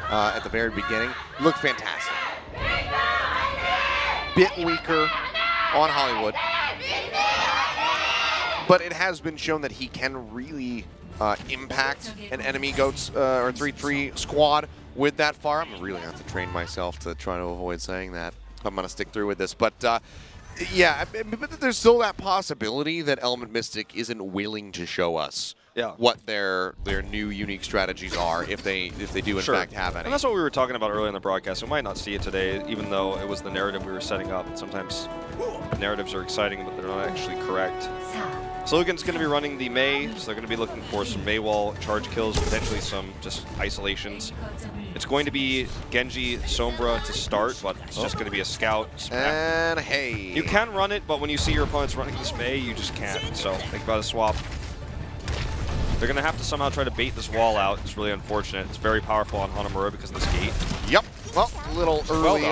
at the very beginning. Looked fantastic. Bit weaker on Hollywood. But it has been shown that he can really impact an enemy GOATS or 3-3 squad with that far. I'm really going to have to train myself to try to avoid saying that. I'm going to stick through with this. But yeah, but there's still that possibility that Element Mystic isn't willing to show us what their new unique strategies are if they do in fact have any. And that's what we were talking about earlier in the broadcast. We might not see it today, even though it was the narrative we were setting up. And sometimes narratives are exciting, but they're not actually correct. So Logan's going to be running the Mei, so they're going to be looking for some Mei wall charge kills, potentially some just isolations. It's going to be Genji Sombra to start, but it's just going to be a scout. And hey. You can run it, but when you see your opponents running this Mei, you just can't. So think about a swap. They're going to have to somehow try to bait this wall out. It's really unfortunate. It's very powerful on Hanamura because of this gate. Yep. Well, a little early.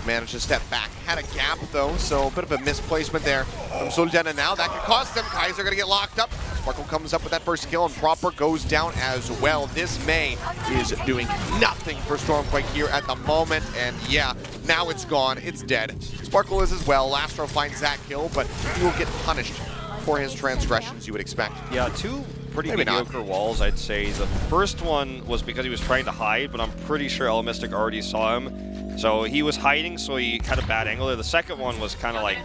Managed to step back. Had a gap, though, so a bit of a misplacement there from Sultan. And now that could cost them. Kaiser going to get locked up. Sparkle comes up with that first kill, and Proper goes down as well. This Mei is doing nothing for StormQuake here at the moment. And yeah, now it's gone. It's dead. Sparkle is as well. Lastro finds that kill, but he will get punished for his transgressions, you would expect. Yeah, two pretty mediocre walls, I'd say. The first one was because he was trying to hide, but I'm pretty sure Mystic already saw him. So he was hiding, so he had a bad angle there. The second one was kind of like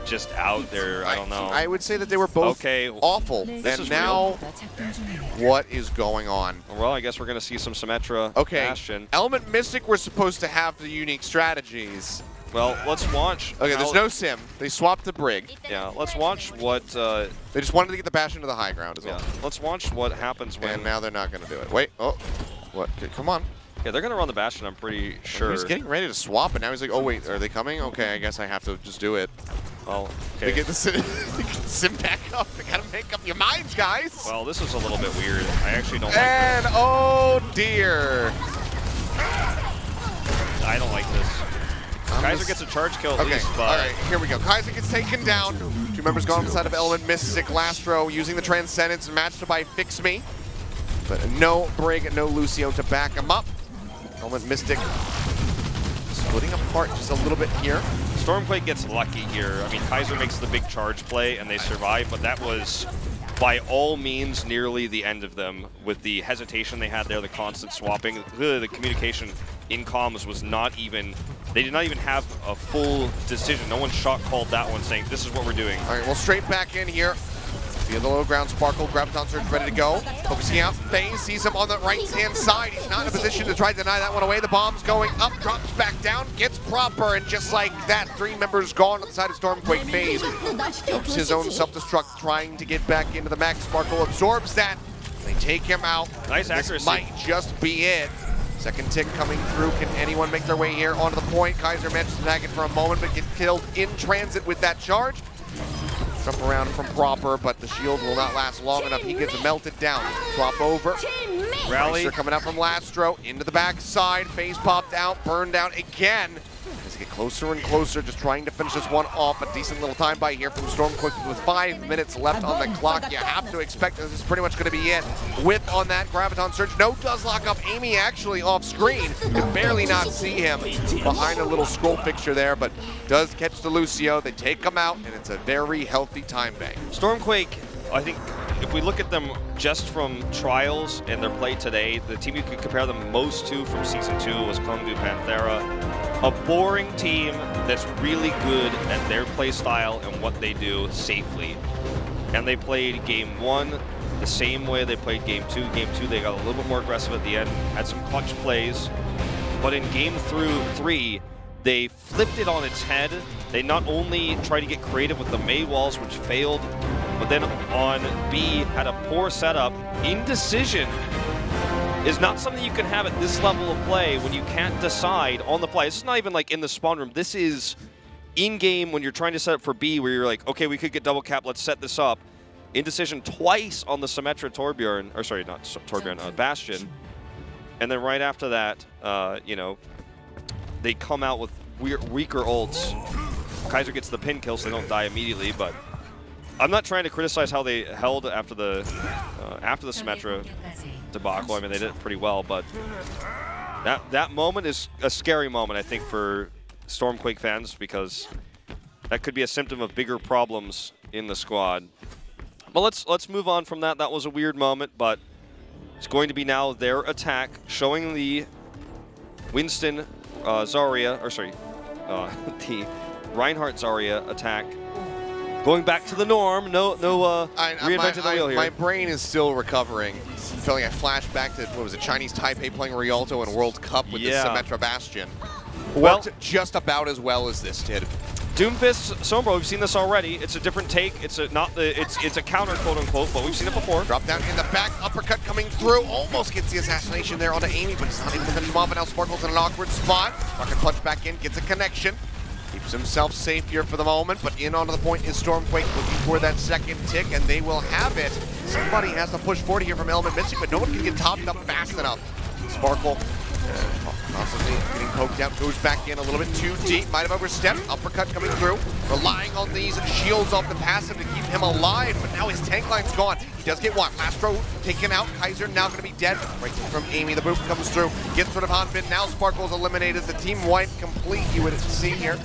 just out there. I don't know. I would say that they were both awful. And now, what is going on? Well, I guess we're going to see some Symmetra Bastion. Element Mystic were supposed to have the unique strategies. Well, let's watch. Okay, there's no sim. They swapped the Brig. Yeah, let's watch what... they just wanted to get the Bastion to the high ground as well. Let's watch what happens when... And now they're not going to do it. Wait, oh. What? Come on. Yeah, they're going to run the Bastion, I'm pretty sure. He's getting ready to swap, and now he's like, oh, wait, are they coming? Okay, I guess I have to just do it. Oh, okay. They get the sim back up. They got to make up your minds, guys. Well, this is a little bit weird. I actually don't like this. And, oh, dear. I don't like this. Kaiser gets a charge kill at least, but... All right, here we go. Kaiser gets taken down. Two members gone on the side of Element Mystic. Lastro using the Transcendence, matched by Fix Me. But no Brig, no Lucio to back him up. Element Mystic splitting apart just a little bit here. StormQuake gets lucky here. I mean, Kaiser makes the big charge play and they survive, but that was by all means nearly the end of them with the hesitation they had there, the constant swapping. The communication in comms was not even, they did not even have a full decision. No one shot called that one saying, this is what we're doing. All right, well, straight back in here. Via the low ground, Sparkle, Graviton Surge ready to go. Focusing out, FaZe sees him on the right-hand side. He's not in a position to try to deny that one away. The bomb's going up, drops back down, gets Proper, and just like that, 3 members gone on the side of StormQuake. FaZe helps his own self-destruct, trying to get back into the mech. Sparkle absorbs that. They take him out. Nice accuracy. This might just be it. Second tick coming through. Can anyone make their way here onto the point? Kaiser manages to tag it for a moment, but get killed in transit with that charge. Jump around from Proper, but the shield will not last long enough. He gets melted down. Swap over. Rally. Coming out from Lastro into the backside. FaZe popped out, burned out again. As they get closer and closer, just trying to finish this one off. A decent little time by here from StormQuake with 5 minutes left on the clock. You have to expect this is pretty much going to be it. Whip on that Graviton Surge. No, does lock up Amy actually off screen. You can barely not see him behind a little scroll picture there, but does catch the Lucio. They take him out, and it's a very healthy time bank. StormQuake, I think, if we look at them just from trials and their play today, the team you could compare them most to from Season 2 was Kongdu Panthera. A boring team that's really good at their play style and what they do safely. And they played Game 1 the same way they played Game 2. Game 2, they got a little bit more aggressive at the end, had some clutch plays. But in Game 3, they flipped it on its head. They not only tried to get creative with the Mei walls, which failed, but then on B had a poor setup. Indecision is not something you can have at this level of play when you can't decide on the fly. This is not even like in the spawn room. This is in-game when you're trying to set up for B, where you're like, okay, we could get double cap, let's set this up. Indecision twice on the Symmetra Torbjorn, or sorry, not Torbjorn, Bastion. And then right after that, you know, they come out with weaker ults. Kaiser gets the pin kill, so they don't die immediately, but I'm not trying to criticize how they held after the Symmetra debacle. I mean, they did it pretty well, but that moment is a scary moment, I think, for StormQuake fans, because that could be a symptom of bigger problems in the squad. But let's move on from that. That was a weird moment, but it's going to be now their attack, showing the Winston Zarya, or sorry, the Reinhardt Zarya attack. Going back to the norm, no reinventing the wheel here. My brain is still recovering. Feeling I flashed back to, what was it, Chinese Taipei playing Rialto in World Cup with the Symmetra Bastion. Well, worked just about as well as this did. Doomfist, Sombra, we've seen this already. It's a different take. It's a it's a counter, quote unquote, but we've seen it before. Drop down in the back, uppercut coming through. Almost gets the assassination there onto Amy, but he's not able to finish him off. And now Sparkle's in an awkward spot. Rocket punch back in, gets a connection. Keeps himself safe here for the moment, but in onto the point is StormQuake, looking for that second tick, and they will have it. Somebody has to push forward here from Element Mystic, but no one can get topped up fast enough. Sparkle constantly getting poked out, goes back in a little bit too deep, might have overstepped. Uppercut coming through, relying on these shields off the passive to keep him alive, but now his tank line's gone. He does get one. Lastro taken out. Kaiser now going to be dead. Right from Amy, the boot comes through, gets rid of Hanbin. Now Sparkle's eliminated. The team wipe complete, you would see here,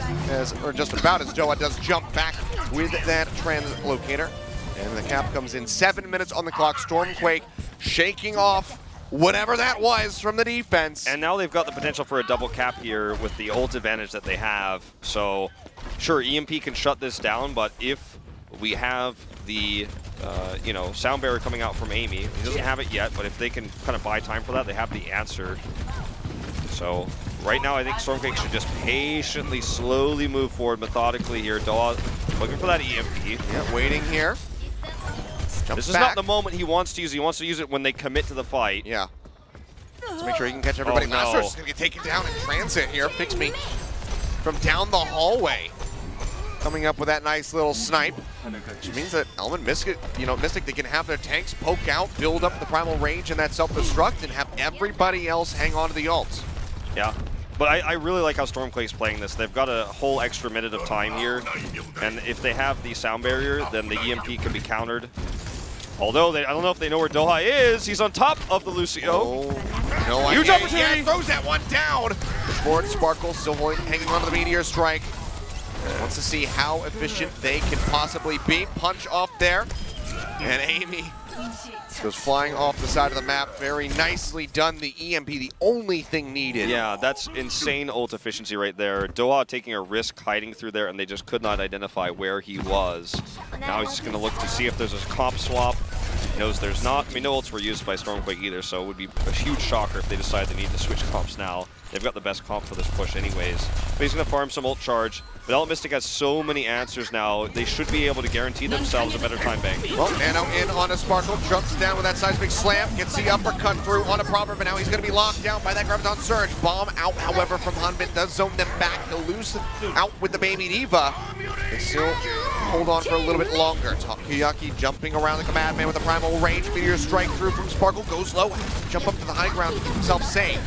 or just about as Doha does jump back with that translocator. And the cap comes in. 7 minutes on the clock. StormQuake shaking off whatever that was from the defense. And now they've got the potential for a double cap here with the ult advantage that they have. So, sure, EMP can shut this down, but if we have the, you know, sound barrier coming out from Amy, he doesn't have it yet, but if they can kind of buy time for that, they have the answer. So, right now, I think StormQuake should just patiently, slowly move forward methodically here. Daw looking for that EMP. Yeah, waiting here. This is not the moment he wants to use it. He wants to use it when they commit to the fight. Yeah. Let's make sure he can catch everybody. Oh, no. Master's just going to get taken down in transit here. Fix me from down the hallway. Coming up with that nice little snipe. Which means that Element Mystic, you know, Mystic, they can have their tanks poke out, build up the primal range and that self-destruct, and have everybody else hang on to the ults. Yeah. But I really like how StormQuake's playing this. They've got a whole extra minute of time here. And if they have the sound barrier, then the EMP can be countered. Although, I don't know if they know where Doha is. He's on top of the Lucio. Oh, no, huge opportunity. Yeah, throws that one down. Forward Sparkle still hanging on to the Meteor Strike. Wants to see how efficient they can possibly be. Punch off there. And Amy goes flying off the side of the map. Very nicely done. The EMP, the only thing needed. Yeah, that's insane ult efficiency right there. Doha taking a risk hiding through there, and they just could not identify where he was. Now he's just going to look to see if there's a comp swap. He knows there's not. I mean, no ults were used by StormQuake either, so it would be a huge shocker if they decide they need to switch comps now. They've got the best comp for this push anyways. But he's going to farm some ult charge. But Element Mystic has so many answers now, they should be able to guarantee themselves a better time bank. Well, Nano in on a Sparkle, jumps down with that seismic slam, gets the uppercut through on a Proper, but now he's going to be locked down by that Graviton Surge. Bomb out, however, from Hanbin does zone them back. He'll lose out with the Baby Diva. They still hold on for a little bit longer. Takayaki jumping around the Command Man with a primal range. Meteor Strike through from Sparkle, goes low, jump up to the high ground to keep himself safe.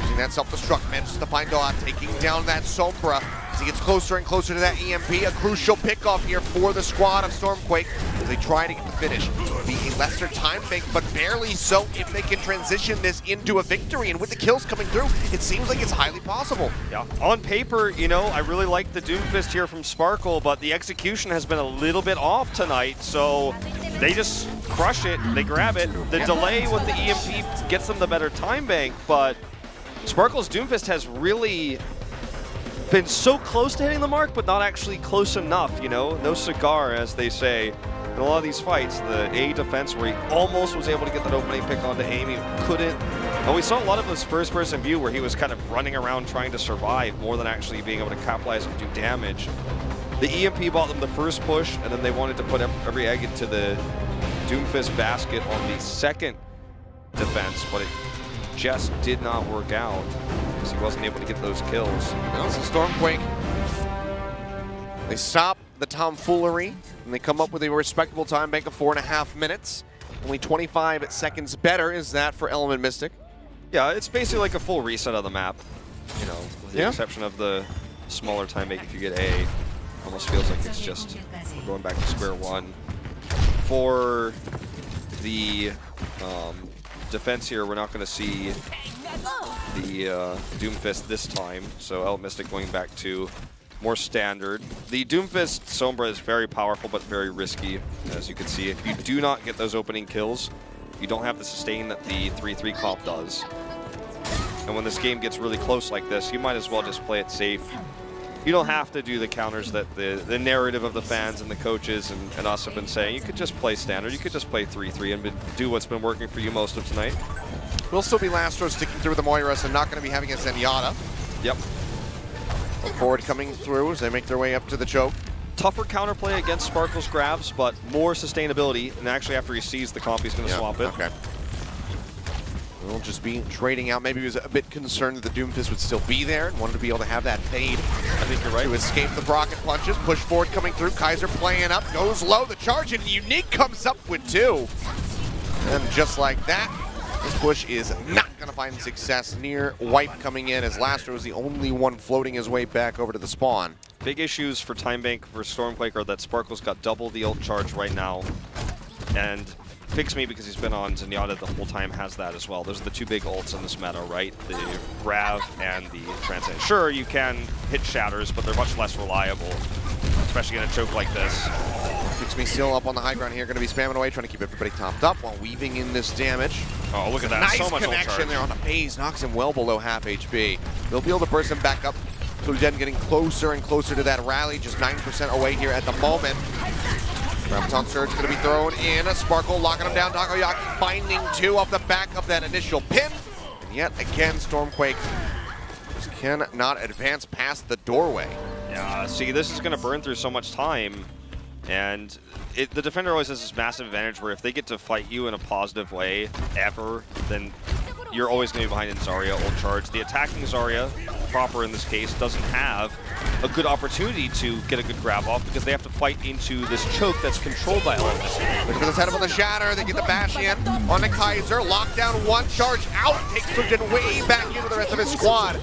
Using that self-destruct, manages to find Daw, taking down that Sombra. As he gets closer and closer to that EMP, a crucial pickoff here for the squad of StormQuake as they try to get the finish. It'll be a lesser time bank, but barely so if they can transition this into a victory. And with the kills coming through, it seems like it's highly possible. Yeah, on paper, you know, I really like the Doomfist here from Sparkle, but the execution has been a little bit off tonight, so they just crush it, they grab it. The delay with the EMP gets them the better time bank, but Sparkle's Doomfist has really been so close to hitting the mark, but not actually close enough, you know? No cigar, as they say. In a lot of these fights, the A defense where he almost was able to get that opening pick onto Amy, couldn't. And we saw a lot of this first-person view where he was kind of running around trying to survive more than actually being able to capitalize and do damage. The EMP bought them the first push, and then they wanted to put every egg into the Doomfist basket on the second defense, but it just did not work out because he wasn't able to get those kills. Now it's the StormQuake. They stop the tomfoolery and they come up with a respectable time bank of 4.5 minutes. Only 25 seconds better is that for Element Mystic. Yeah, it's basically like a full reset of the map, you know, with the exception of the smaller time bank if you get A. Almost feels like it's just going back to square one. For the defense here, we're not going to see the Doomfist this time, so Mystic going back to more standard. The Doomfist Sombra is very powerful but very risky, as you can see. If you do not get those opening kills, you don't have the sustain that the 3-3 comp does. And when this game gets really close like this, you might as well just play it safe. You don't have to do the counters that the narrative of the fans and the coaches and us have been saying. You could just play standard. You could just play 3-3 and do what's been working for you most of tonight. Will still be Lastro sticking through with the Moiras and not going to be having a Zenyatta. Yep. Forward coming through as they make their way up to the choke. Tougher counterplay against Sparkle's grabs, but more sustainability. And actually, after he sees the comp, he's going to swap it. Okay. We'll just be trading out. Maybe he was a bit concerned that the Doomfist would still be there and wanted to be able to have that fade. I think you're right. To escape the rocket punches. Push forward coming through. Kaiser playing up. Goes low. The charge and Unique comes up with 2. And just like that, this push is not going to find success. Near wipe coming in as Lastro is the only one floating his way back over to the spawn. Big issues for Time Bank versus StormQuake are that Sparkle's got double the ult charge right now. And Fix Me, because he's been on Zenyatta the whole time, has that as well. Those are the 2 big ults in this meta, right? The Grav and the Transcend. Sure, you can hit Shatters, but they're much less reliable, especially in a choke like this. Fix Me still up on the high ground here, going to be spamming away, trying to keep everybody topped up while weaving in this damage. Oh, look at that. Nice so much connection there on the phase, knocks him well below half HP. They'll be able to burst him back up. So Jen getting closer and closer to that rally, just 9% away here at the moment. Graviton Surge going to be thrown in. Sparkle locking him down. Takoyaki finding 2 off the back of that initial pin. And yet again, StormQuake just cannot advance past the doorway. Yeah, see, this is going to burn through so much time. And the defender always has this massive advantage where if they get to fight you in a positive way ever, then you're always going to be behind in Zarya ult charge. The attacking Zarya, proper in this case, doesn't have a good opportunity to get a good grab off because they have to fight into this choke that's controlled by Elements. Looking for the setup on the Shatter, they get the bash in on the Kaiser, lockdown 1, charge out, takes Sujin way back into the rest of his squad.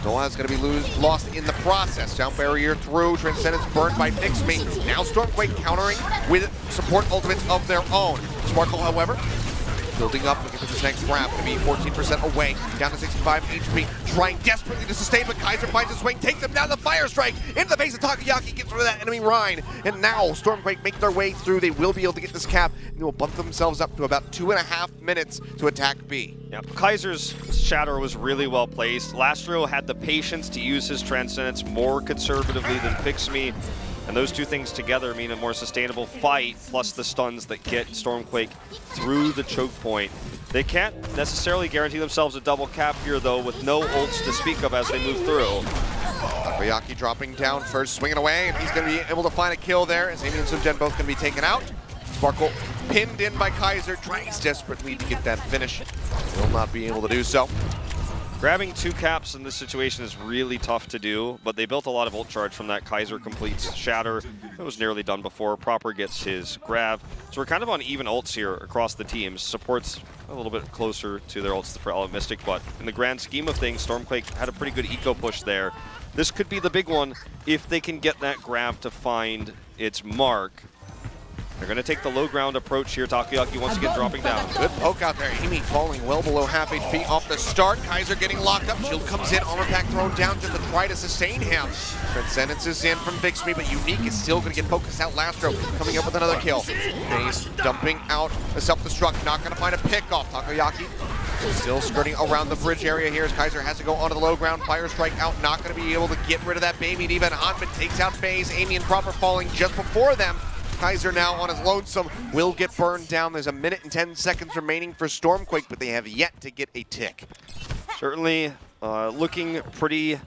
Doha is going to be lost in the process. Sound barrier through, Transcendence burned by Fix Me. Now StormQuake countering with support ultimates of their own. Sparkle, however, building up, looking for this next grab, to be 14% away, down to 65 HP, trying desperately to sustain, but Kaiser finds his swing, takes him down, the Fire Strike into the face of Takoyaki, gets rid of that enemy Rhine, and now StormQuake make their way through. They will be able to get this cap, and they will bump themselves up to about 2.5 minutes to attack B. Yep. Kaiser's Shatter was really well placed. Lastro had the patience to use his Transcendence more conservatively than Fix Me. And those 2 things together mean a more sustainable fight, plus the stuns that get StormQuake through the choke point. They can't necessarily guarantee themselves a double cap here, though, with no ults to speak of as they move through. Takoyaki dropping down first, swinging away, and he's going to be able to find a kill there, as Amy and Sunjen both going to be taken out. Sparkle pinned in by Kaiser, tries desperately to get that finish. Will not be able to do so. Grabbing 2 caps in this situation is really tough to do, but they built a lot of ult charge from that Kaiser completes Shatter. It was nearly done before. Proper gets his grab. So we're kind of on even ults here across the teams. Support's a little bit closer to their ults for Mystic, but in the grand scheme of things, StormQuake had a pretty good eco push there. This could be the big one if they can get that grab to find its mark. They're going to take the low ground approach here. Takoyaki once again dropping down. Good poke out there. Amy falling well below half HP off the start. Kaiser getting locked up. Shield comes in. Armor pack thrown down just to try to sustain him. Transcendence is in from Fix Me, but Unique is still going to get focused out. Lastro coming up with another kill. Phase dumping out a self-destruct. Not going to find a pick-off. Takoyaki still skirting around the bridge area here as Kaiser has to go onto the low ground. Fire Strike out. Not going to be able to get rid of that baby. And even Hanman takes out Phase. Amy and Proper falling just before them. Kaiser now on his lonesome will get burned down. There's 1 minute and 10 seconds remaining for StormQuake, but they have yet to get a tick. Certainly looking pretty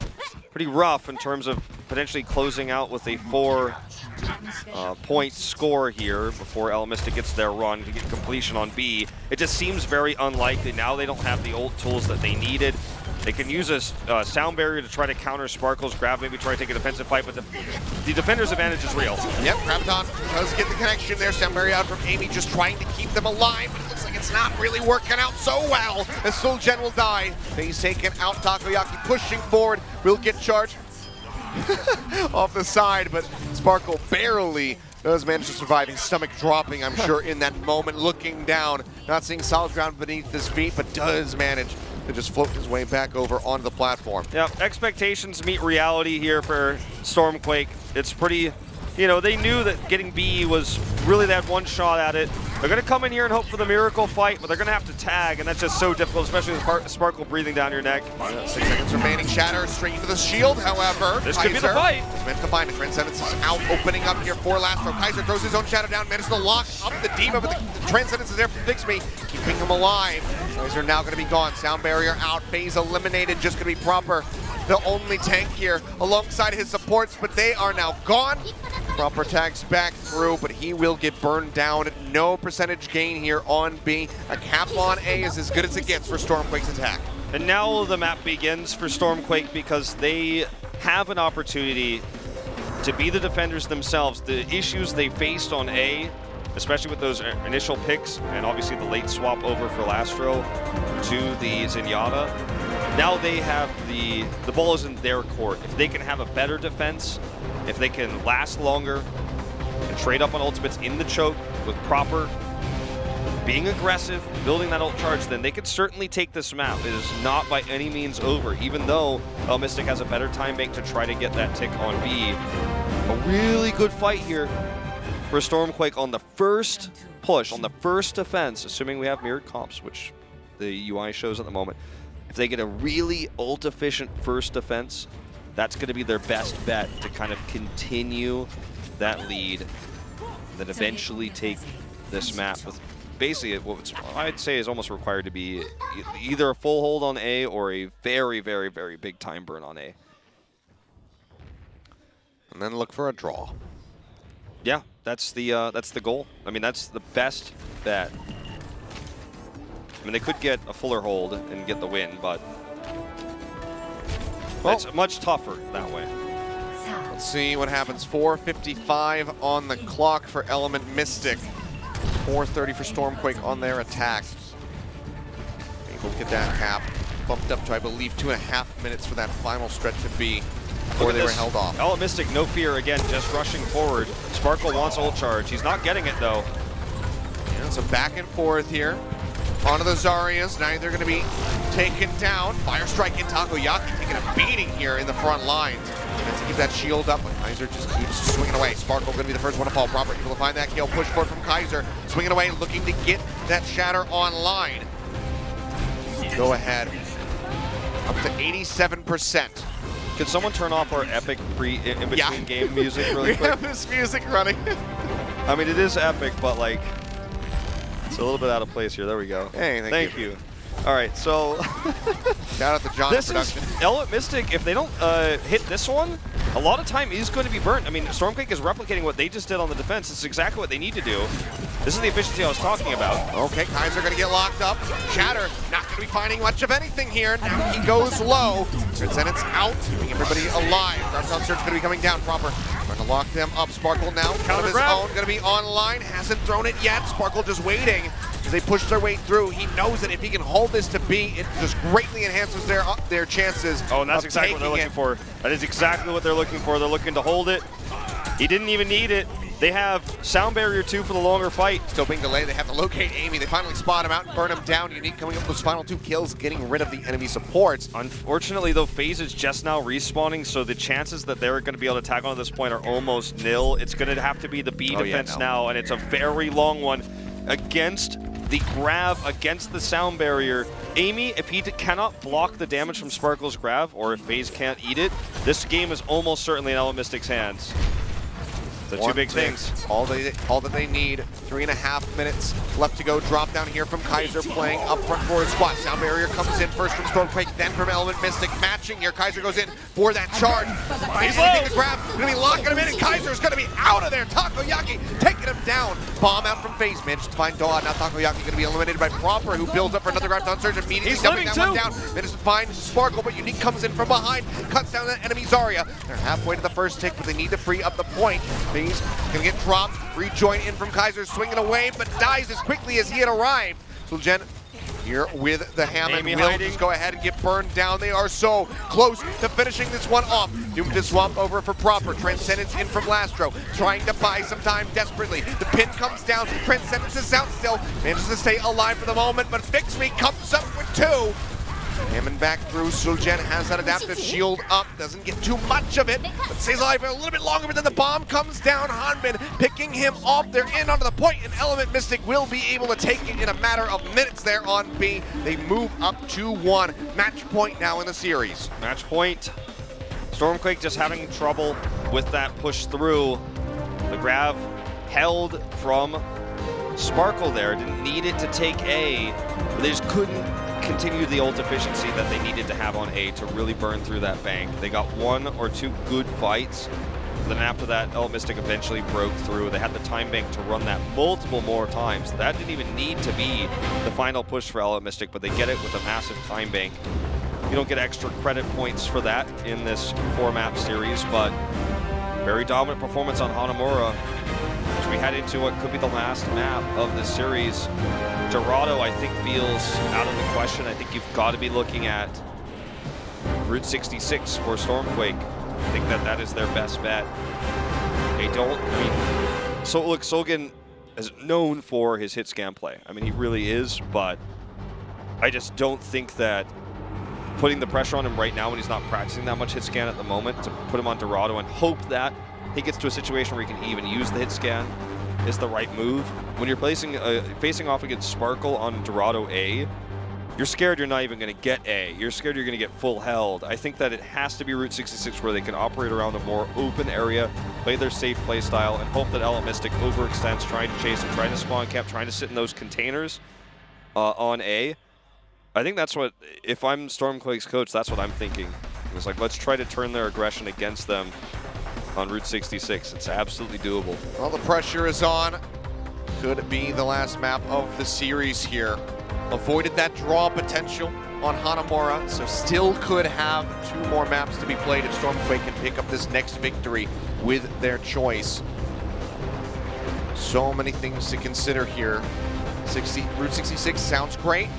rough in terms of potentially closing out with a 4-point score here before Mystic gets their run to get completion on B. It just seems very unlikely. Now they don't have the ult tools that they needed. They can use a sound barrier to try to counter Sparkle's grab, maybe try to take a defensive fight, but the defender's advantage is real. Yep, Graviton does get the connection there. Sound barrier out from Amy, just trying to keep them alive, but it looks like it's not really working out so well, as Solgen will die. He's taken out. Takoyaki pushing forward, will get charged. off the side, but Sparkle barely does manage to survive. His stomach dropping, I'm sure, in that moment, looking down, not seeing solid ground beneath his feet, but does manage to just float his way back over onto the platform. Yeah, expectations meet reality here for StormQuake. It's pretty, you know, they knew that getting B was really that one shot at it. They're going to come in here and hope for the miracle fight, but they're going to have to tag, and that's just so difficult, especially with Sparkle breathing down your neck. 6 seconds remaining. Shatter straight into the shield, however. This could be the fight. He's meant to find it. Transcendence is out, opening up here for Lastro. Kaiser throws his own shadow down, manages to lock up the Diva, but the Transcendence is there for Fix Me, keeping him alive. Kaiser now going to be gone. Sound barrier out. Phase eliminated. Just going to be Proper, the only tank here, alongside his supports, but they are now gone. Proper tags back through, but he will get burned down. No percentage gain here on B. A cap on A is as good as it gets for StormQuake's attack. And now the map begins for StormQuake because they have an opportunity to be the defenders themselves. The issues they faced on A, especially with those initial picks, and obviously the late swap over for Lastro to the Zenyatta, now they have the ball is in their court. If they can have a better defense, if they can last longer and trade up on ultimates in the choke with Proper, being aggressive, building that ult charge, then they could certainly take this map. It is not by any means over, even though Mystic has a better time bank to try to get that tick on B. A really good fight here for StormQuake on the first push, on the first defense, assuming we have mirrored comps, which the UI shows at the moment. If they get a really ult-efficient first defense, that's going to be their best bet to kind of continue that lead, then eventually take this map with basically what I'd say is almost required to be either a full hold on A or a very, very, very big time burn on A. And then look for a draw. Yeah, that's the goal. I mean, that's the best bet. I mean, they could get a fuller hold and get the win, but it's much tougher that way. Let's see what happens. 4:55 on the clock for Element Mystic. 4:30 for StormQuake on their attack. Able to get that cap bumped up to, I believe, 2.5 minutes for that final stretch to be before they were held off. Element Mystic, no fear again, just rushing forward. Sparkle wants ult charge. He's not getting it though. Yeah, so back and forth here. Onto the Zaryas. Now they're going to be taken down. Fire Strike in Takoyaki taking a beating here in the front lines. Let's keep that shield up, but Kaiser just keeps swinging away. Sparkle going to be the first one to fall. Proper able to find that kill. Push forward from Kaiser. Swinging away, looking to get that Shatter online. Go ahead. Up to 87%. Could someone turn off our epic in-between game music really quick? We have this music running. I mean, it is epic, but like, it's a little bit out of place here. There we go. Hey, thank you. All right, so shout out to John in production. Element Mystic, if they don't hit this one, a lot of time is going to be burnt. I mean, StormQuake is replicating what they just did on the defense. It's exactly what they need to do. This is the efficiency I was talking about. Okay, Kaiser going to get locked up. Shatter not going to be finding much of anything here. Now he goes low. Transcendence out, keeping everybody alive. Darktown Surge going to be coming down. Proper trying to lock them up. Sparkle now, one of his own, going to be online. Hasn't thrown it yet. Sparkle just waiting as they push their way through. He knows that if he can hold this to B, it just greatly enhances their chances. Oh, and that's exactly what they're looking for. That is exactly what they're looking for. They're looking to hold it. He didn't even need it. They have Sound Barrier 2 for the longer fight. Still being delayed. They have to locate Amy. They finally spot him out and burn him down. Unique coming up with those final 2 kills, getting rid of the enemy supports. Unfortunately, though, FaZe is just now respawning, so the chances that they're going to be able to tag on at this point are almost nil. It's going to have to be the B defense now, and it's a very long one against the grab, against the Sound Barrier. Amy, if he cannot block the damage from Sparkle's grab, or if FaZe can't eat it, this game is almost certainly in Element Mystic's hands. The 2 big things. All that they need. 3.5 minutes left to go. Drop down here from Kaiser playing up front for his squad. Sound Barrier comes in first from StormQuake, then from Element Mystic. Matching here. Kaiser goes in for that charge. He's anything to grab. Going to be locking him in, and Kaiser's going to be out of there. Takoyaki taking him down. Bomb out from FaZe. Managed to find Dawn. Now Takoyaki going to be eliminated by Proper, who builds up for another grab down surge. Immediately dumping that one down. Managed to find Sparkle, but Unique comes in from behind. Cuts down that enemy Zarya. They're halfway to the first tick, but they need to free up the point. FaZe gonna get dropped, rejoin in from Kaiser, swinging away, but dies as quickly as he had arrived. So here with the Hammond. Amy Will hiding. just go ahead and get burned down. They are so close to finishing this one off. Doom to swap over for Proper. Transcendence in from Lastro, trying to buy some time desperately. The pin comes down. Transcendence is out still. Manages to stay alive for the moment, but Fix Me comes up with 2. Hammond back through. Sul'Jen has that adaptive shield up. Doesn't get too much of it, but stays alive for a little bit longer. But then the bomb comes down. Hanbin picking him off. They're in onto the point, and Element Mystic will be able to take it in a matter of minutes there on B. They move up 2-1. Match point now in the series. Match point. StormQuake just having trouble with that push through. The grab held from Sparkle there. Didn't need it to take A, but they just couldn't continue the ult efficiency that they needed to have on A to really burn through that bank. They got 1 or 2 good fights. Then after that, Element Mystic eventually broke through. They had the time bank to run that multiple more times. That didn't even need to be the final push for Element Mystic, but they get it with a massive time bank. You don't get extra credit points for that in this 4-map series, but very dominant performance on Hanamura as we head into what could be the last map of the series. Dorado, I think, feels out of the question. I think you've got to be looking at Route 66 for StormQuake. I think that is their best bet. So look, Sogen is known for his hit scan play. I mean, he really is, but I just don't think that putting the pressure on him right now when he's not practicing that much hit scan at the moment to put him on Dorado and hope that he gets to a situation where he can even use the hit scan is the right move. When you're facing off against Sparkle on Dorado A, you're scared you're not even going to get A. You're scared you're going to get full held. I think that it has to be Route 66 where they can operate around a more open area, play their safe play style, and hope that Element Mystic overextends, trying to chase him, trying to spawn camp, trying to sit in those containers on A. I think that's what, if I'm StormQuake's coach, that's what I'm thinking. It's like, let's try to turn their aggression against them on Route 66. It's absolutely doable. Well, the pressure is on. Could be the last map of the series here. Avoided that draw potential on Hanamura, so still could have 2 more maps to be played if StormQuake can pick up this next victory with their choice. So many things to consider here. Route 66 sounds great.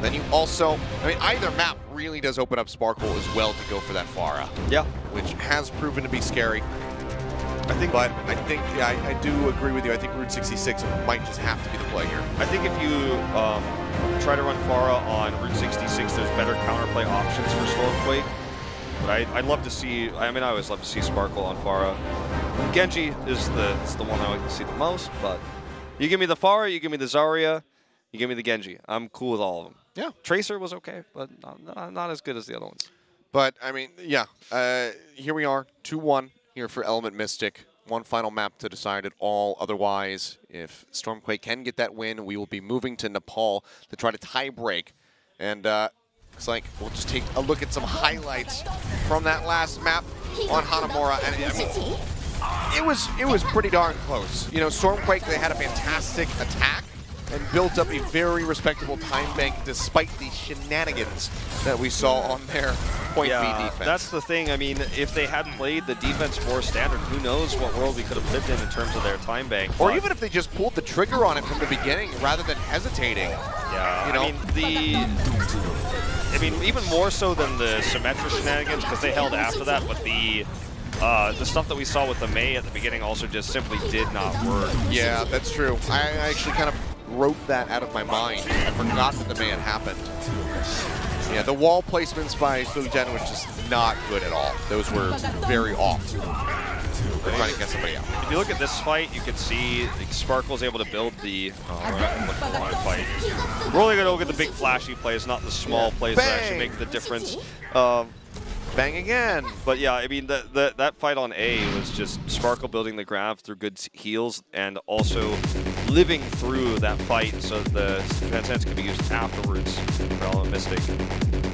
Then you also, I mean, either map really does open up Sparkle as well to go for that Pharah. Yeah. Which has proven to be scary. But I think, yeah, I do agree with you. I think Route 66 might just have to be the play here. I think if you try to run Pharah on Route 66, there's better counterplay options for StormQuake. But I'd love to see, I mean, I always love to see Sparkle on Pharah. Genji is the one I like to see the most, but you give me the Pharah, you give me the Zarya, you give me the Genji. I'm cool with all of them. Yeah. Tracer was okay, but not as good as the other ones. But, I mean, yeah, here we are, 2-1 here for Element Mystic. One final map to decide it all. Otherwise, if StormQuake can get that win, we will be moving to Nepal to try to tie break. And looks like we'll just take a look at some highlights from that last map on Hanamura. And I mean, it was pretty darn close. You know, StormQuake, they had a fantastic attack and built up a very respectable time bank despite the shenanigans that we saw on their point B defense. That's the thing. I mean, if they had played the defense more standard, who knows what world we could have lived in terms of their time bank. Or even if they just pulled the trigger on it from the beginning rather than hesitating. Yeah, you know? I mean, even more so than the Symmetra shenanigans, because they held after that, but the stuff that we saw with the Mei at the beginning also just simply did not work. Yeah, that's true. I actually kind of wrote that out of my mind. I forgot that the Mei had happened. Yeah, the wall placements by Sul'Jen was just not good at all. Those were very off. They're trying to get somebody out. If you look at this fight, you can see Sparkle's able to build the fight. We're only going to look at the big flashy plays, not the small plays that actually make the difference. Bang again. But yeah, I mean, that fight on A was just Sparkle building the grab through good heals and also living through that fight so the Transcendence can be used afterwards for Element Mystic.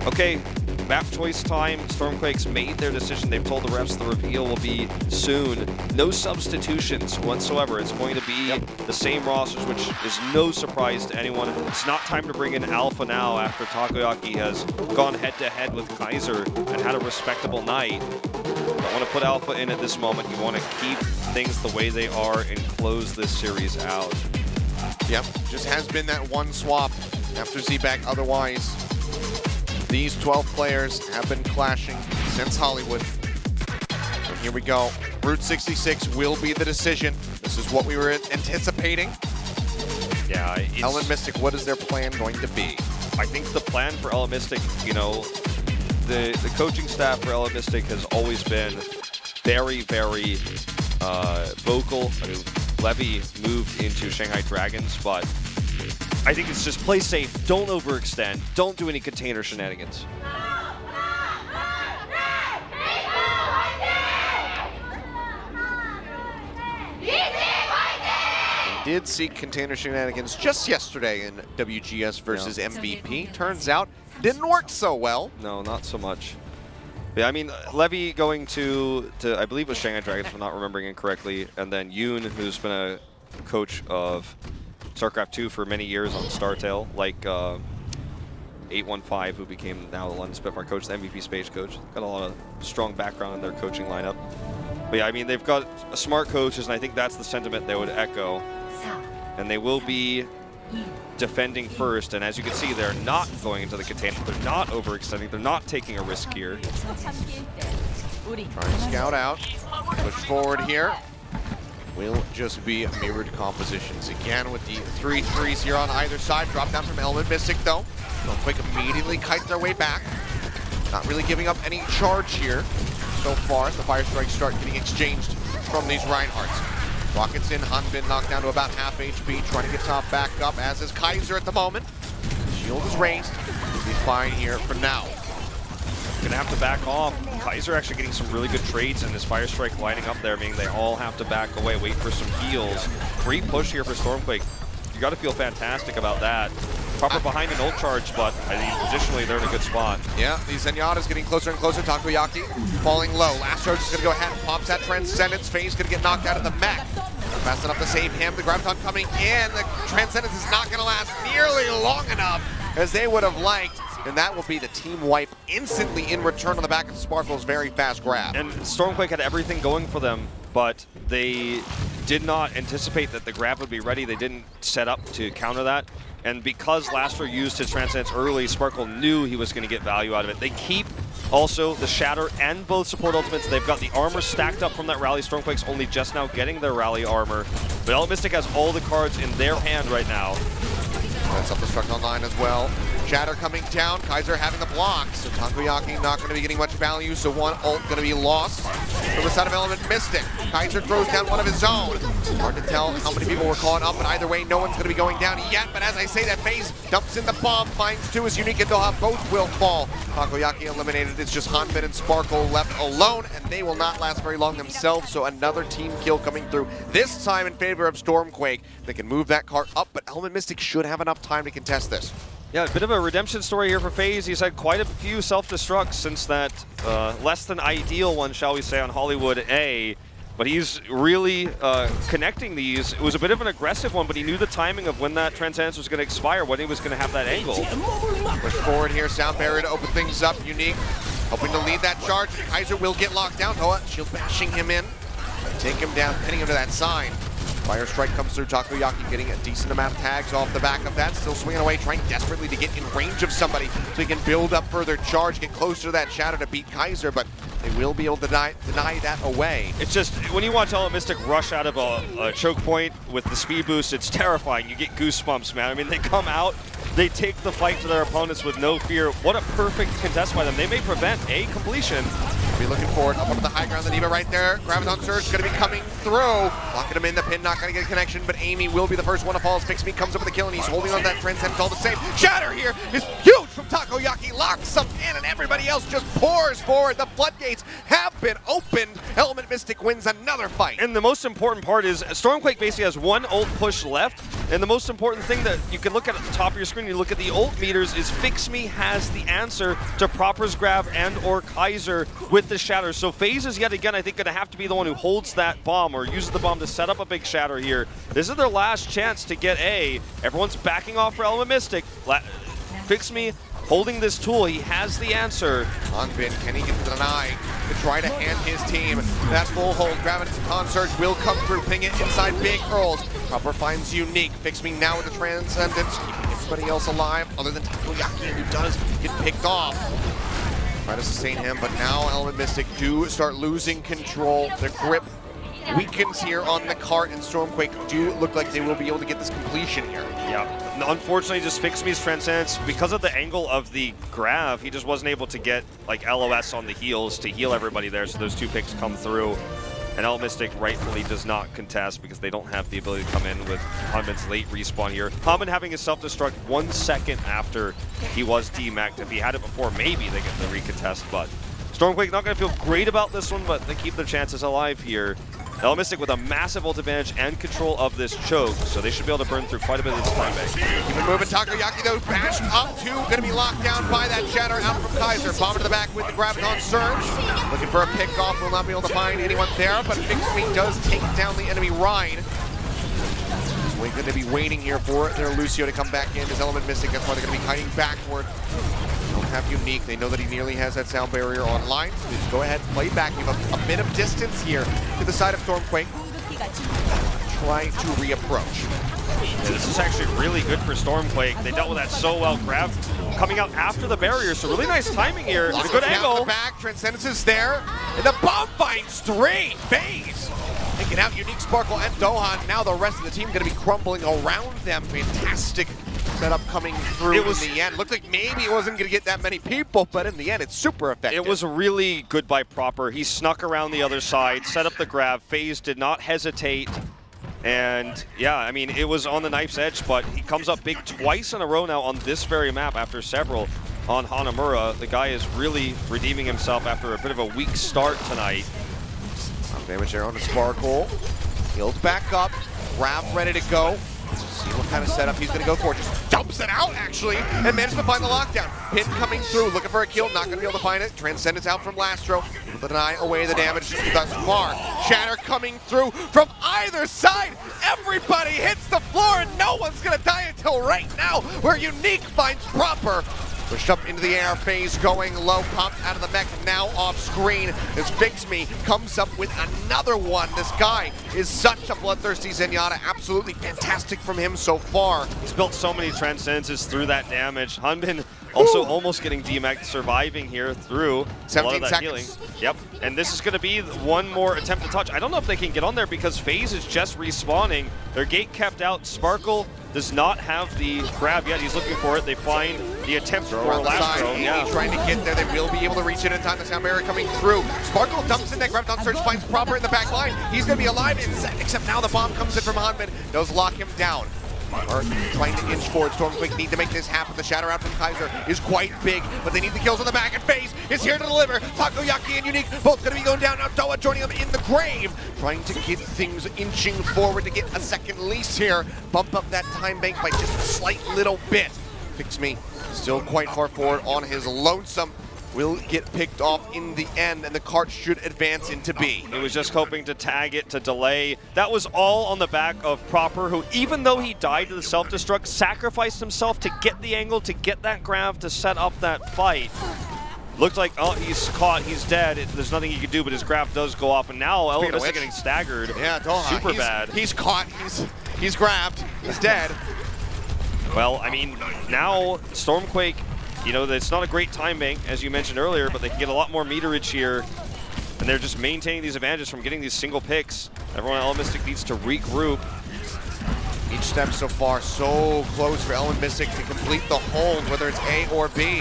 Okay, map choice time. StormQuake's made their decision. They've told the refs the reveal will be soon. No substitutions whatsoever. It's going to be the same rosters, which is no surprise to anyone. It's not time to bring in Alpha now after Takoyaki has gone head-to-head with Kaiser and had a respectable night. Don't want to put Alpha in at this moment. You want to keep things the way they are and close this series out. Yep, just has been that one swap after Z-Back. Otherwise, these 12 players have been clashing since Hollywood. So here we go. Route 66 will be the decision. This is what we were anticipating. Yeah, Element Mystic, what is their plan going to be? I think the plan for Element Mystic, you know, the coaching staff for Element Mystic has always been very, very vocal. I mean, Levy moved into Shanghai Dragons, but I think it's just play safe, don't overextend, don't do any container shenanigans. Did see container shenanigans just yesterday in WGS versus MVP. Turns out, didn't work so well. No, not so much. Yeah, I mean, Levy going to I believe it was Shanghai Dragons, if I'm not remembering incorrectly, and then Yoon, who's been a coach of StarCraft 2 for many years on StarTale, like 815, who became now the London Spitfire coach, the MVP Space coach. Got a lot of strong background in their coaching lineup. But yeah, I mean, they've got smart coaches, and I think that's the sentiment they would echo. And they will be defending first, and as you can see, they're not going into the container. They're not overextending. They're not taking a risk here. Trying to scout out. Push forward here. Will just be mirrored compositions again with the 3-3s here on either side. Drop down from Element Mystic though. StormQuake immediately kite their way back. Not really giving up any charge here so far as the fire strikes start getting exchanged from these Reinhardts. Rockets in, Hanbin knocked down to about half HP, trying to get top back up, as is Kaiser at the moment. Shield is raised. He'll be fine here for now. Gonna have to back off. Kaiser actually getting some really good trades, and his fire strike lining up there, meaning they all have to back away, wait for some heals. Great push here for StormQuake. You gotta feel fantastic about that. Proper behind an ult charge, but I think positionally they're in a good spot. Yeah, the Zenyatta's getting closer and closer. Takoyaki falling low. Last charge is going to go ahead and pops that Transcendence. Phase going to get knocked out of the mech. Fast enough to save him. The Graviton coming in. The Transcendence is not going to last nearly long enough as they would have liked. And that will be the team wipe instantly in return on the back of Sparkle's very fast grab. And StormQuake had everything going for them, but they did not anticipate that the grab would be ready. They didn't set up to counter that. And because Lastro used his Transcendence early, Sparkle knew he was going to get value out of it. They keep also the Shatter and both support ultimates. They've got the armor stacked up from that rally. StormQuake's only just now getting their rally armor. But Element Mystic has all the cards in their hand right now. Self-destruct online as well. Shatter coming down, Kaiser having the block, so Takoyaki not going to be getting much value, so one ult going to be lost from the side of Element Mystic. Kaiser throws down one of his own. Hard to tell how many people were caught up, but either way, no one's going to be going down yet. But as I say, that phase dumps in the bomb, finds two as Unique and Doha, both will fall. Takoyaki eliminated, it's just Hanbin and Sparkle left alone, and they will not last very long themselves, so another team kill coming through, this time in favor of StormQuake. They can move that cart up, but Element Mystic should have enough time to contest this. Yeah, a bit of a redemption story here for FaZe. He's had quite a few self-destructs since that less than ideal one, shall we say, on Hollywood A. But he's really connecting these. It was a bit of an aggressive one, but he knew the timing of when that Transcendence was going to expire, when he was going to have that angle. Push forward here, Sound Barrier to open things up. Unique hoping to lead that charge. Kaiser will get locked down. Toa, shield bashing him in. Take him down, pinning him to that side. Fire strike comes through. Takoyaki getting a decent amount of tags off the back of that. Still swinging away, trying desperately to get in range of somebody so he can build up further charge, get closer to that Shadow to beat Kaiser, but they will be able to deny that away. It's just, when you watch Element Mystic rush out of a choke point with the speed boost, it's terrifying. You get goosebumps, man. I mean, they come out, they take the fight to their opponents with no fear. What a perfect contest by them. They may prevent a completion. Be looking forward up onto the high ground. The Diva right there. Graviton Surge going to be coming through. Locking him in the pin, not going to get a connection, but Amy will be the first one to fall as Fixme comes up with a kill, and he's holding on to that Transcendence all the same. Shatter here is huge from Takoyaki. Locks him in, and everybody else just pours forward. The floodgates have been opened. Element Mystic wins another fight. And the most important part is StormQuake basically has one ult push left, and the most important thing that you can look at the top of your screen, you look at the ult meters, is Fixme has the answer to Proper's grab and or Kaiser with the Shatter. So FaZe is yet again, I think, going to have to be the one who holds that bomb or uses the bomb to set up a big Shatter here. This is their last chance to get A. Everyone's backing off for Element Mystic. Fixme holding this tool, he has the answer. Hanbin, can he get the deny to try to hand his team that full hold? Graviton Surge will come through, ping it inside Big Earls. Proper finds Unique. Fixme now with the Transcendence, keeping it Everybody else alive, other than Takoyaki, who does get picked off. Try to sustain him, but now Element Mystic do start losing control. Their grip weakens here on the cart, and StormQuake do look like they will be able to get this completion here. Yeah, unfortunately, just Fix Me's Transcendence, because of the angle of the grab, he just wasn't able to get like LOS on the heals to heal everybody there, so those 2 picks come through. And Element Mystic rightfully does not contest because they don't have the ability to come in with Hanbin's late respawn here. Hanbin having his self-destruct 1 second after he was demacked. If he had it before, maybe they get the recontest, but StormQuake not going to feel great about this one, but they keep their chances alive here. Element Mystic with a massive ult advantage and control of this choke, so they should be able to burn through quite a bit of this time bank. Keep it moving. Takoyaki, though, bashed up to, going to be locked down by that shatter out from Kaiser. Bomb to the back with the Graviton Surge. Looking for a pick-off, will not be able to find anyone there, but Fix Me does take down the enemy Rhine. We're going to be waiting here for their Lucio to come back in as Element Mystic. That's why they're going to be hiding backward. Don't have Unique. They know that he nearly has that sound barrier online, so just go ahead and play back. You have a bit of distance here to the side of StormQuake. Try to reapproach. Yeah, this is actually really good for StormQuake. They dealt with that so well. Grab coming out after the barrier, so really nice timing here. A good angle. The back, Transcendence is there, and the bomb finds 3. FaZe taking out Unique, Sparkle, and Dohan. Now the rest of the team going to be crumbling around them. Fantastic setup coming through in the end. Looked like maybe it wasn't going to get that many people, but in the end, it's super effective. It was really good by Proper. He snuck around the other side, set up the grab. FaZe did not hesitate. And yeah, I mean, it was on the knife's edge, but he comes up big twice in a row now on this very map after several on Hanamura. The guy is really redeeming himself after a bit of a weak start tonight. Damage there on the Sparkle. Healed back up. Grab ready to go. See what kind of setup he's going to go for. Just dumps it out, actually, and manages to find the lockdown. Pin coming through, looking for a kill, not going to be able to find it. Transcendence out from Lastro. Will deny away the damage thus far. Shatter coming through from either side. Everybody hits the floor, and no one's going to die until right now, where Unique finds Proper. Pushed up into the air, FaZe going low, popped out of the mech, now off screen as Fix Me comes up with another one. This guy is such a bloodthirsty Zenyatta. Absolutely fantastic from him so far. He's built so many Transcendences through that damage. Hanbin also almost getting demacked, surviving here through 17 seconds. Healing. Yep, and this is going to be one more attempt to touch. I don't know if they can get on there because FaZe is just respawning. Their gate kept out. Sparkle does not have the grab yet. He's looking for it. They find the attempt for Lastro. Yeah, trying to get there. They will be able to reach it in time. The sound barrier coming through. Sparkle dumps in that Graviton Surge, finds Proper in the back line. He's going to be alive, except now the bomb comes in from Hanbin. Does lock him down. Are trying to inch forward. StormQuake need to make this happen. The shatter out from Kaiser is quite big, but they need the kills on the back, and FaZe is here to deliver. Takoyaki and Unique both going to be going down. Now Doa joining them in the grave, trying to get things inching forward to get a second lease here. Bump up that time bank by just a slight little bit. Fix Me still quite far forward on his lonesome. Will get picked off in the end, and the cart should advance into B. He was just hoping to tag it to delay. That was all on the back of Proper, who, even though he died to the self-destruct, sacrificed himself to get the angle, to get that grab, to set up that fight. Looked like, oh, he's caught, he's dead. There's nothing he can do, but his grab does go off, and now Elvis is getting staggered. Yeah, Doha, super bad. He's caught, he's grabbed, he's dead. Well, I mean, now StormQuake, you know, it's not a great time bank, as you mentioned earlier, but they can get a lot more meterage here. And they're just maintaining these advantages from getting these single picks. Everyone at Element Mystic needs to regroup. Each step so far so close for Element Mystic to complete the hold, whether it's A or B.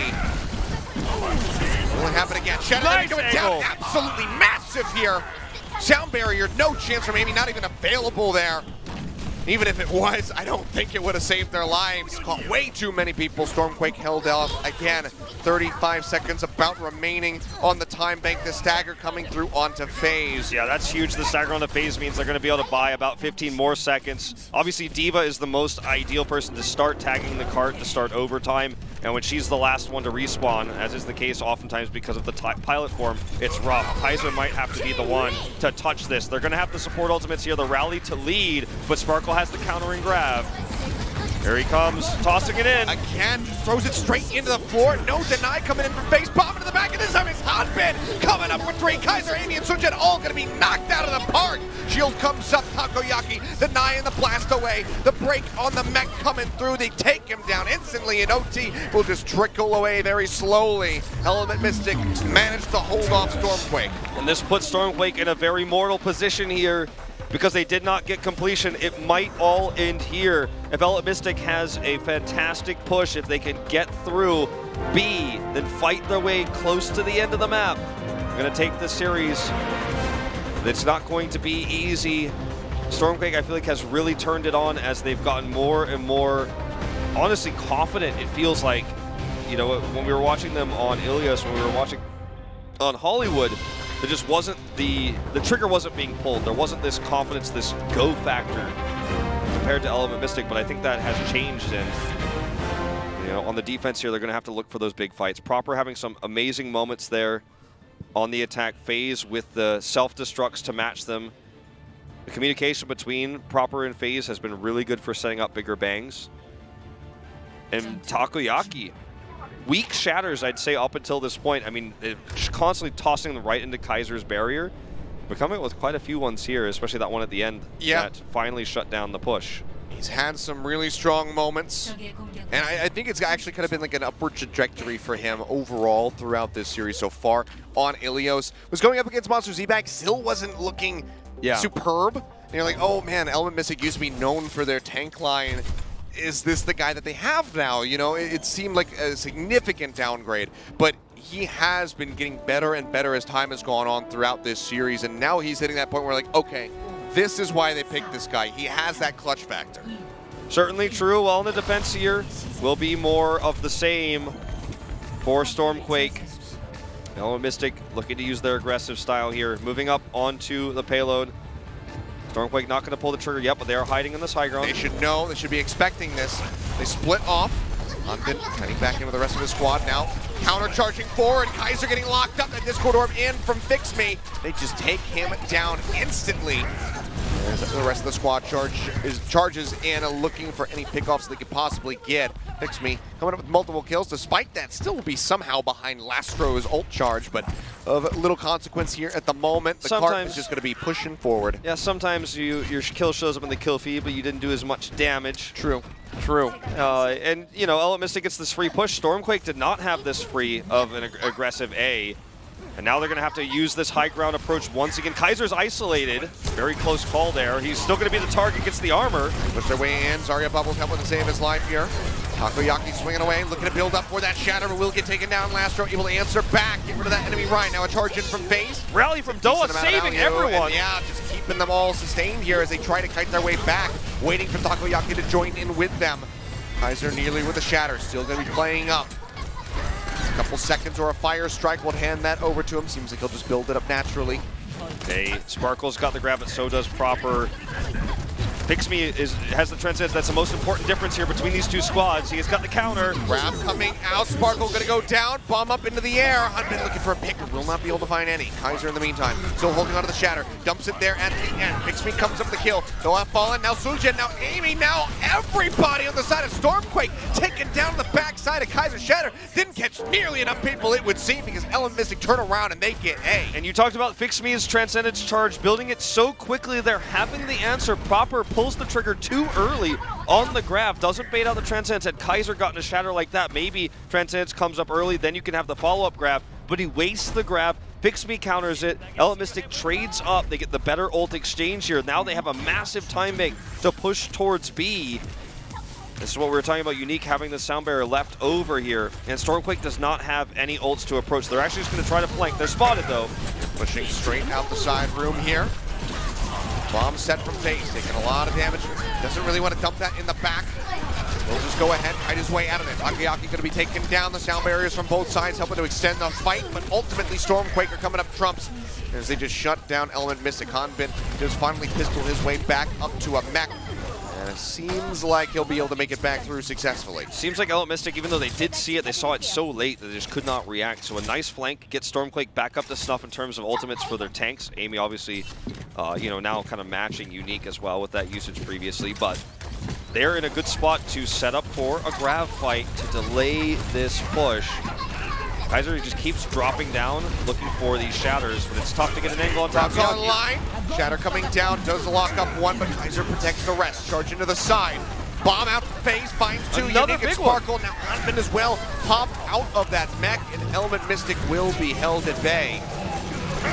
Will it happen again? Shadow nice going down, absolutely massive here. Sound barrier, no chance for maybe not even available there. Even if it was, I don't think it would have saved their lives. Caught way too many people. StormQuake held off again. 35 seconds about remaining on the time bank. The stagger coming through onto FaZe. Yeah, that's huge. The stagger on the FaZe means they're going to be able to buy about 15 more seconds. Obviously, D.Va is the most ideal person to start tagging the cart to start overtime. And when she's the last one to respawn, as is the case oftentimes because of the pilot form, it's rough. Kaiser might have to be the one to touch this. They're going to have the support ultimates here, the rally to lead, but Sparkle has the countering grab. Here he comes, tossing it in. Again, just throws it straight into the floor. No deny coming in from face, bomb into the back, and this time it's Hanbin coming up with 3. Kaiser, Amy, and Sunjet all gonna be knocked out of the park. Shield comes up, Takoyaki denying the blast away. The break on the mech coming through. They take him down instantly, and OT will just trickle away very slowly. Element Mystic managed to hold off StormQuake. And this puts StormQuake in a very mortal position here because they did not get completion. It might all end here. If Element Mystic has a fantastic push, if they can get through B, then fight their way close to the end of the map. They're gonna take this series. It's not going to be easy. StormQuake, I feel like, has really turned it on as they've gotten more and more, honestly, confident. It feels like, you know, when we were watching them on Achilios, when we were watching on Hollywood, there just wasn't the trigger wasn't being pulled. There wasn't this confidence, this go factor compared to Element Mystic, but I think that has changed. And, you know, on the defense here, they're going to have to look for those big fights. Proper having some amazing moments there on the attack phase with the self-destructs to match them. The communication between Proper and FaZe has been really good for setting up bigger bangs. And Takoyaki, weak shatters, I'd say, up until this point. I mean, just constantly tossing them right into Kaiser's barrier. But coming with quite a few ones here, especially that one at the end that finally shut down the push. He's had some really strong moments, and I think it's actually kind of been like an upward trajectory for him overall throughout this series so far. On Achilios, was going up against Monster Z-Bag, still wasn't looking superb. And you're like, oh man, Element Mystic used to be known for their tank line. Is this the guy that they have now? You know, it seemed like a significant downgrade, but he has been getting better and better as time has gone on throughout this series, and now he's hitting that point where like, okay, this is why they picked this guy. He has that clutch factor. Certainly true. Well, in the defense here will be more of the same for StormQuake. Element Mystic looking to use their aggressive style here. Moving up onto the payload. StormQuake not going to pull the trigger yet, but they are hiding in this high ground. They should know. They should be expecting this. They split off. Hanbin cutting back in with the rest of his squad now. Counter charging forward. Kaiser getting locked up. That Discord Orb in from Fix Me. They just take him down instantly. The rest of the squad charges in, looking for any pickoffs they could possibly get. Fix Me coming up with multiple kills. Despite that, still will be somehow behind Lastro's ult charge, but of little consequence here at the moment. The cart is just going to be pushing forward. Yeah, sometimes your kill shows up in the kill feed, but you didn't do as much damage. True. True. And, you know, Element Mystic gets this free push. StormQuake did not have this free of an aggressive A. And now they're going to have to use this high ground approach once again. Kaiser's isolated. Very close call there. He's still going to be the target, gets the armor. Push their way in. Zarya Bubbles helping to save his life here. Takoyaki swinging away, looking to build up for that shatter, but will get taken down. Lastro able to answer back, get rid of that enemy right. Now a charge in from FaZe. Rally from Doa, saving everyone. And yeah, just keeping them all sustained here as they try to kite their way back, waiting for Takoyaki to join in with them. Kaiser nearly with a shatter, still going to be playing up. A couple seconds or a fire strike will hand that over to him. Seems like he'll just build it up naturally. Okay, Sparkle's got the grab, but so does Proper. Fix Me has the transcendence. That's the most important difference here between these two squads. He has got the counter. Grab coming out. Sparkle going to go down. Bomb up into the air. Hanbin looking for a pick. Will not be able to find any. Kaiser in the meantime still holding onto the shatter. Dumps it there at the end. Fix Me comes up with the kill. Noah fallen. Now Sunjet. Now Amy. Now everybody on the side of StormQuake taken down the backside of Kaiser. Shatter didn't catch nearly enough people, it would seem, because Element Mystic turn around and they get A. And you talked about Fix Me's transcendence charge, building it so quickly. They're having the answer. Proper pulls the trigger too early on the grab, doesn't bait out the transcendence. Had Kaiser gotten a shatter like that, maybe transcendence comes up early, then you can have the follow-up grab, but he wastes the grab. Fix Me counters it. Element Mystic trades up. They get the better ult exchange here. Now they have a massive time bank to push towards B. This is what we were talking about, Unique having the sound barrier left over here. And StormQuake does not have any ults to approach. They're actually just going to try to flank. They're spotted though. Pushing straight out the side room here. Bomb set from FaZe, taking a lot of damage. Doesn't really want to dump that in the back. We'll just go ahead, fight his way out of it. Takoyaki going to be taking down the sound barriers from both sides, helping to extend the fight, but ultimately StormQuake are coming up trumps as they just shut down Element Mystic. Hanbin just finally pistol his way back up to a mech. And it seems like he'll be able to make it back through successfully. Seems like Element Mystic, even though they did see it, they saw it so late that they just could not react. So a nice flank gets StormQuake back up to snuff in terms of ultimates for their tanks. Amy obviously, you know, now kind of matching Unique as well with that usage previously. But they're in a good spot to set up for a grab fight to delay this push. Kaiser just keeps dropping down, looking for these shatters, but it's tough to get an angle on top. Online. Shatter coming down, does lock up one, but Kaiser protects the rest. Charge into the side. Bomb out the phase, finds two. Another Unique and big Sparkle. Now Hanbin as well. Pop out of that mech, and Element Mystic will be held at bay.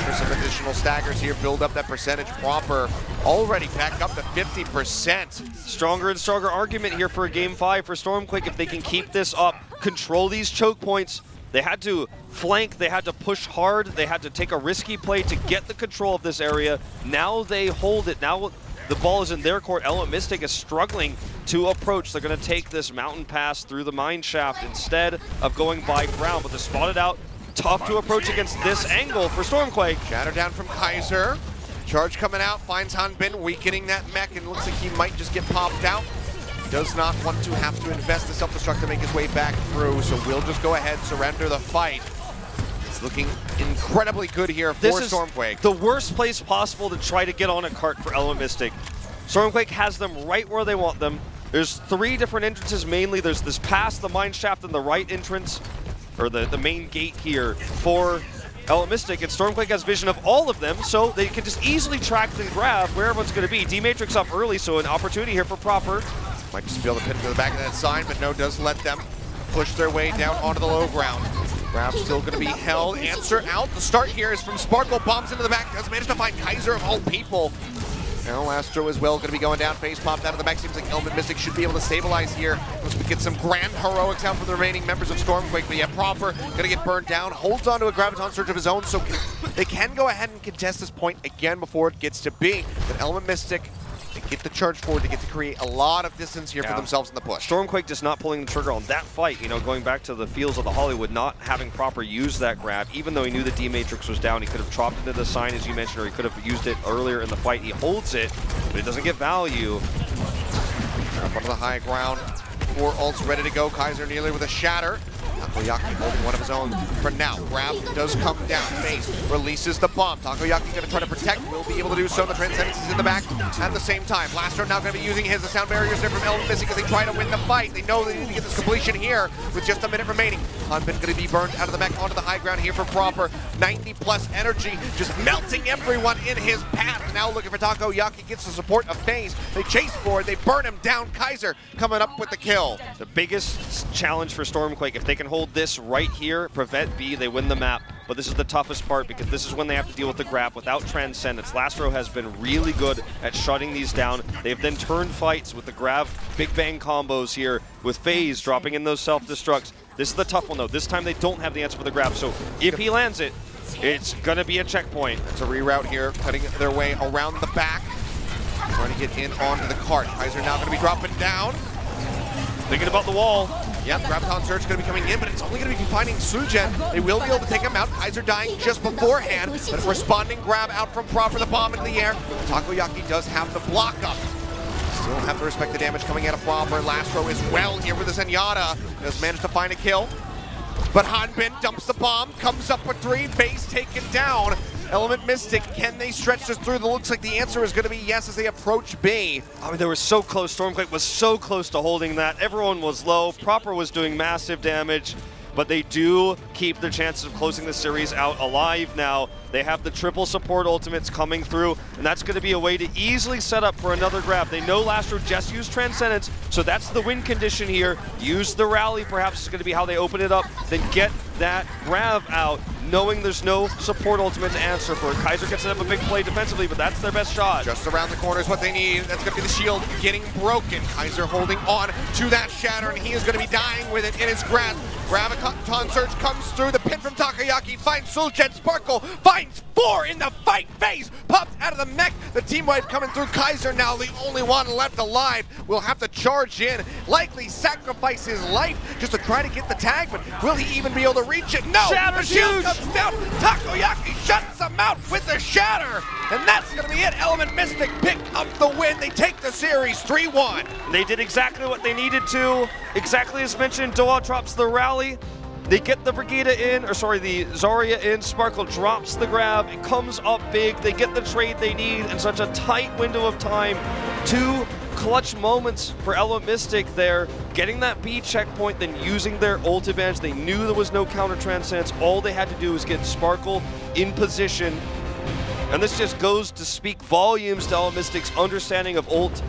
For some additional staggers here, build up that percentage proper. Already back up to 50%. Stronger and stronger argument here for a Game 5 for StormQuake if they can keep this up, control these choke points. They had to flank, they had to push hard, they had to take a risky play to get the control of this area. Now they hold it. Now the ball is in their court. Element Mystic is struggling to approach. They're going to take this mountain pass through the mine shaft instead of going by ground, but they're spotted out. Tough to approach against this angle for StormQuake. Shatter down from Kaiser. Charge coming out, finds Hanbin, weakening that mech, and looks like he might just get popped out. Does not want to have to invest the self-destruct to make his way back through, so we'll just go ahead, surrender the fight. It's looking incredibly good here for StormQuake. The worst place possible to try to get on a cart for Element Mystic. StormQuake has them right where they want them. There's 3 different entrances mainly. There's this past the mine shaft and the right entrance, or the main gate here for Element Mystic, and StormQuake has vision of all of them, so they can just easily track and grab where everyone's going to be. D-Matrix up early, so an opportunity here for Proper. Might just be able to pin to the back of that sign, but no, does let them push their way down onto the low ground. Grab still going to be held. Answer out. The start here is from Sparkle. Bombs into the back. Does manage to find Kaiser of all people. Now Astro as well going to be going down. Face popped out of the back. Seems like Element Mystic should be able to stabilize here. Once we get some grand heroics out from the remaining members of StormQuake. But yeah, Proper going to get burned down. Holds on to a Graviton Surge of his own, so they can go ahead and contest this point again before it gets to be. But Element Mystic, they get the charge forward. They get to create a lot of distance here for themselves in the push. StormQuake just not pulling the trigger on that fight. You know, going back to the feels of the Hollywood, not having Proper use that grab, even though he knew the D-Matrix was down. He could have dropped into the sign, as you mentioned, or he could have used it earlier in the fight. He holds it, but it doesn't get value. Up onto the high ground. 4 ults ready to go. Kaiser nearly with a shatter. Takoyaki holding one of his own for now. Grab does come down. Face releases the bomb. Takoyaki going to try to protect. Will be able to do so. The Transcendence is in the back at the same time. Blaster now going to be using his. The sound barriers there from Element Mystic as they try to win the fight. They know they need to get this completion here with just a minute remaining. Hanbin going to be burned out of the mech onto the high ground here for Proper. 90 plus energy, just melting everyone in his path. Now looking for Takoyaki. Gets the support of FaZe. They chase forward. They burn him down. Kaiser coming up with the kill. The biggest challenge for StormQuake, if they can hold this right here, prevent B, they win the map. But this is the toughest part because this is when they have to deal with the grab without Transcendence. Lastro has been really good at shutting these down. They've then turned fights with the grab big bang combos here with FaZe dropping in those self-destructs. This is the tough one though. This time they don't have the answer for the grab. So if he lands it, it's gonna be a checkpoint. It's a reroute here, cutting their way around the back. Trying to get in onto the cart. Kaiser now gonna be dropping down. Thinking about the wall. Yep, Graviton Surge is going to be coming in, but it's only going to be confining Sugen. They will be able to take him out. Kaiser dying just beforehand, but a responding grab out from Proper, the bomb into the air. Takoyaki does have the block up. Still have to respect the damage coming out of Proper. Lastro as well here with the Zenyatta. Does manage to find a kill. But Hanbin dumps the bomb, comes up with 3, base taken down. Element Mystic, can they stretch this through? It looks like the answer is going to be yes as they approach B. I mean, they were so close. StormQuake was so close to holding that. Everyone was low. Proper was doing massive damage, but they do keep their chances of closing the series out alive now. They have the triple support ultimates coming through, and that's going to be a way to easily set up for another grab. They know Lastro just used Transcendence, so that's the win condition here. Use the rally, perhaps is going to be how they open it up, then get that grab out, knowing there's no support ultimate to answer for it. Kaiser gets to have a big play defensively, but that's their best shot. Just around the corner is what they need. That's going to be the shield getting broken. Kaiser holding on to that shatter, and he is going to be dying with it in his grasp. Graviton Surge comes through. The pin from Takoyaki finds Suljet. Sparkle finds 4 in the fight phase. Popped out of the mech. The team wipe coming through. Kaiser now the only one left alive. Will have to charge in. Likely sacrifice his life just to try to get the tag, but will he even be able to reach it? No! Shatter's the shield huge. comes down. Takoyaki shuts him out with the shatter. And that's going to be it. Element Mystic pick up the win. They take the series 3-1. They did exactly what they needed to. Exactly as mentioned, Doa drops the rally. They get the Brigida in, or sorry, the Zarya in. Sparkle drops the grab. It comes up big. They get the trade they need in such a tight window of time to clutch moments for Elo Mystic there, getting that B checkpoint, then using their ult advantage. They knew there was no counter transcendence. All they had to do was get Sparkle in position. And this just goes to speak volumes to Elo Mystic's understanding of ult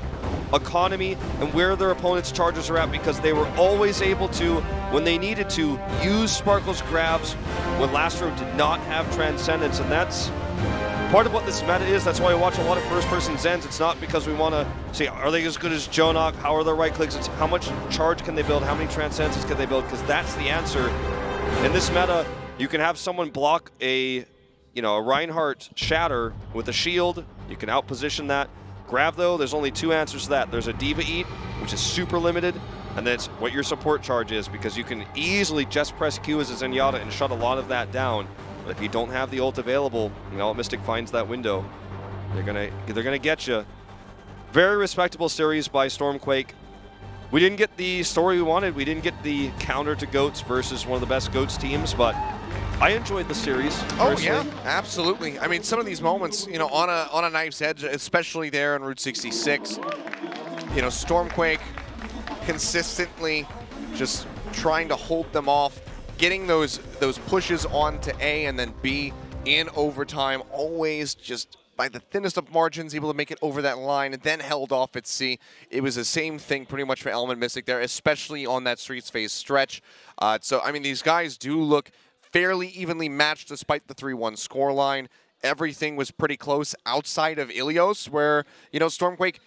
economy and where their opponent's charges are at, because they were always able to, when they needed to, use Sparkle's grabs when Lastro did not have Transcendence. And that's part of what this meta is. That's why I watch a lot of first-person Zens. It's not because we want to say, are they as good as Jonok? How are their right clicks? It's how much charge can they build? How many Transcendences can they build? Because that's the answer. In this meta, you can have someone block a Reinhardt Shatter with a shield. You can outposition that. Grav, though, there's only two answers to that. There's a Diva Eat, which is super limited, and that's what your support charge is, because you can easily just press Q as a Zenyatta and shut a lot of that down. But if you don't have the ult available, Mystic finds that window. They're gonna get you. Very respectable series by StormQuake. We didn't get the story we wanted. We didn't get the counter to GOATS versus one of the best GOATS teams, but I enjoyed the series. Oh yeah, absolutely. I mean, some of these moments, on a knife's edge, especially there on Route 66, StormQuake consistently just trying to hold them off, getting those pushes onto A and then B in overtime, always just by the thinnest of margins, able to make it over that line and then held off at C. It was the same thing pretty much for Element Mystic there, especially on that Streets phase stretch. So, I mean, these guys do look fairly evenly matched despite the 3-1 scoreline. Everything was pretty close outside of Achilios, where, StormQuake,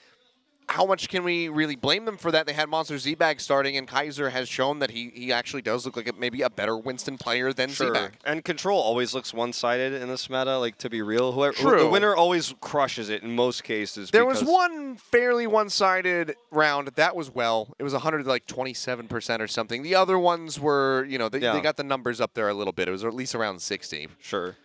how much can we really blame them for that? They had Monster Z-Bag starting, and Kaiser has shown that he actually does look like maybe a better Winston player than Z-Bag. And Control always looks one-sided in this meta, like, to be real. True. The winner always crushes it in most cases. There was one fairly one-sided round. That was it was 127% or something. The other ones were, they got the numbers up there a little bit. It was at least around 60. Sure.